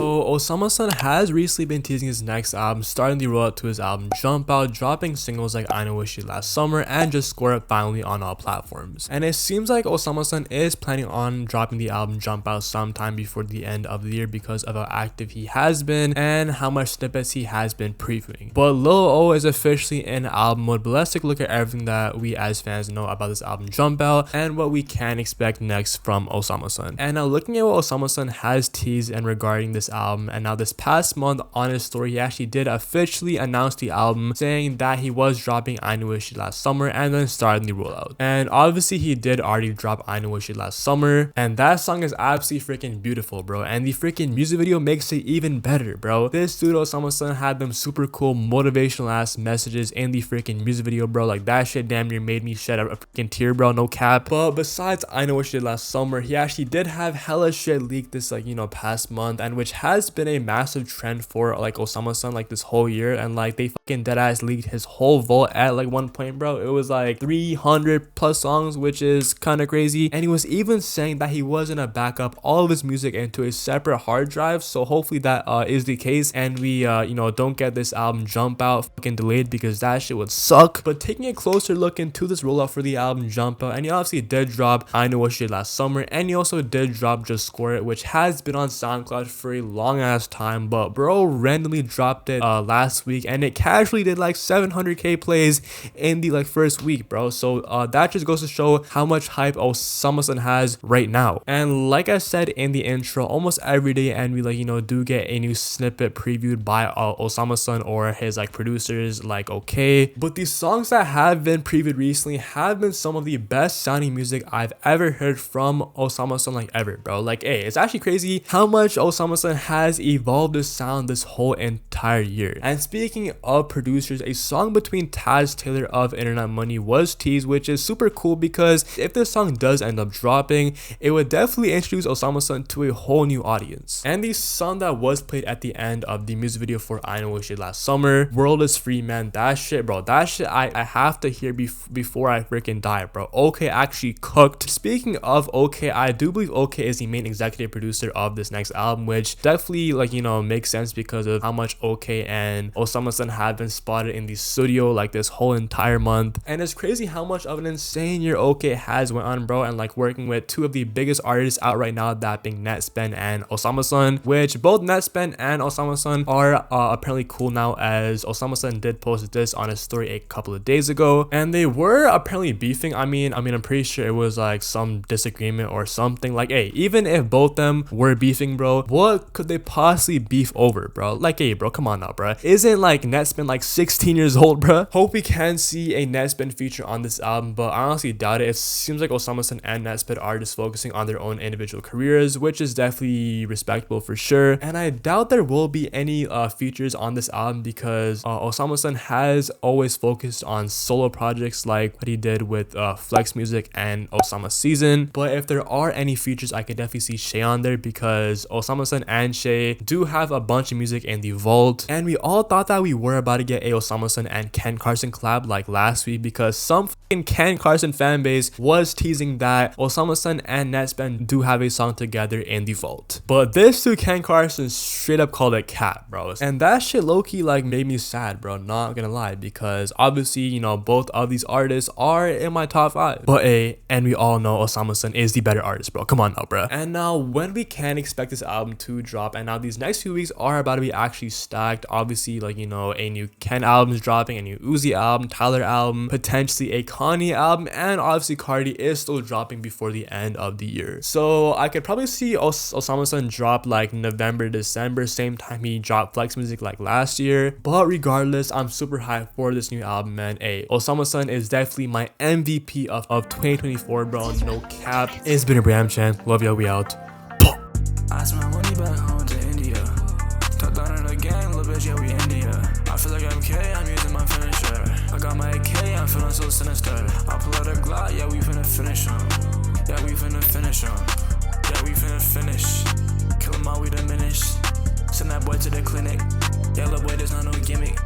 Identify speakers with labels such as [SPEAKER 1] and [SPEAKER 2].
[SPEAKER 1] So Osamason has recently been teasing his next album, starting the rollout to his album Jumpout, dropping singles like I Know What She last summer and Just Score It finally on all platforms. And it seems like Osamason is planning on dropping the album Jumpout sometime before the end of the year because of how active he has been and how much snippets he has been previewing. But Lil O is officially in album mode, but let's take a look at everything that we as fans know about this album Jumpout and what we can expect next from Osamason. And now looking at what Osamason has teased and regarding this album, and now this past month on his story he actually did officially announce the album, saying that he was dropping I Know What She last summer and then starting the rollout. And obviously he did already drop I Know What She last summer, and that song is absolutely freaking beautiful, bro, and the freaking music video makes it even better, bro. This dude Osamason had them super cool motivational ass messages in the freaking music video, bro. Like that shit damn near made me shed a freaking tear, bro, no cap. But besides I Know What She did last summer, he actually did have hella shit leaked this past month, and which has been a massive trend for like Osamason like this whole year. And like they fucking deadass leaked his whole vault at like one point, bro. It was like 300 plus songs, which is kind of crazy. And he was even saying that he was gonna back up all of his music into a separate hard drive, so hopefully that is the case and we don't get this album Jumpout fucking delayed, because that shit would suck. But taking a closer look into this rollout for the album Jumpout, and he obviously did drop I Know What She did last summer, and he also did drop Just Score It, which has been on SoundCloud for a long ass time, but bro randomly dropped it last week and it casually did like 700k plays in the first week, bro. So that just goes to show how much hype Osamason has right now. And like I said in the intro, almost every day and we do get a new snippet previewed by Osamason or his producers like OK. But these songs that have been previewed recently have been some of the best sounding music I've ever heard from Osamason ever, bro. Hey, it's actually crazy how much Osamason has evolved his sound this whole entire year. And speaking of producers, a song between Taz Taylor of Internet Money was teased, which is super cool because if this song does end up dropping, it would definitely introduce Osamason to a whole new audience. And the song that was played at the end of the music video for I Know What She did last summer, World Is Free, man, that shit, bro, that shit I have to hear before I freaking die, bro. OK actually cooked. Speaking of OK, I do believe OK is the main executive producer of this next album, which definitely makes sense because of how much OK and Osamason have been spotted in the studio this whole entire month. And it's crazy how much of an insane year OK has went on, bro, and working with two of the biggest artists out right now, that being Netspend and Osamason, which both Netspend and Osamason are apparently cool now, as Osamason did post this on his story a couple of days ago, and they were apparently beefing. I mean I'm pretty sure it was some disagreement or something. Hey, even if both them were beefing, bro, what could they possibly beef over, bro? Hey, bro, come on now, bro. Isn't Netspend 16 years old, bro? Hope we can see a Netspend feature on this album, but I honestly doubt it. It seems like Osamason and Netspend are just focusing on their own individual careers, which is definitely respectable for sure. And I doubt there will be any features on this album because Osamason has always focused on solo projects like what he did with Flex Music and Osamason. But if there are any features, I could definitely see Shay on there because Osamason and Shay do have a bunch of music in the vault. And we all thought that we were about to get a Osamason and Ken Carson collab last week, because some fucking Ken Carson fan base was teasing that Osamason and Netspend do have a song together in the vault. But this dude Ken Carson straight up called it cap, bro. And that shit low-key made me sad, bro, not gonna lie, because obviously both of these artists are in my top 5. But and we all know Osamason is the better artist, bro. Come on now, bro. And now when we can expect this album to drop, and now these next few weeks are about to be actually stacked. Obviously a new Ken album is dropping, a new Uzi album, Tyler album, potentially a Kanye album, and obviously Cardi is still dropping before the end of the year. So I could probably see Osamason drop November, December, same time he dropped Flex Music last year. But regardless, I'm super hyped for this new album, man. Osamason is definitely my MVP of 2024, bro, no cap. It's been a AmChann. Love y'all, we out.
[SPEAKER 2] I send my money back home to India. Top down in the gang, little bitch, yeah, we India. I feel like I'm K, I'm using my finisher. I got my AK, I'm feeling so sinister. I pull out a Glock, yeah, we finna finish him. Yeah, we finna finish him. Yeah, we finna finish. Kill him all, we diminished. Send that boy to the clinic. Yeah, little boy, there's not no gimmick.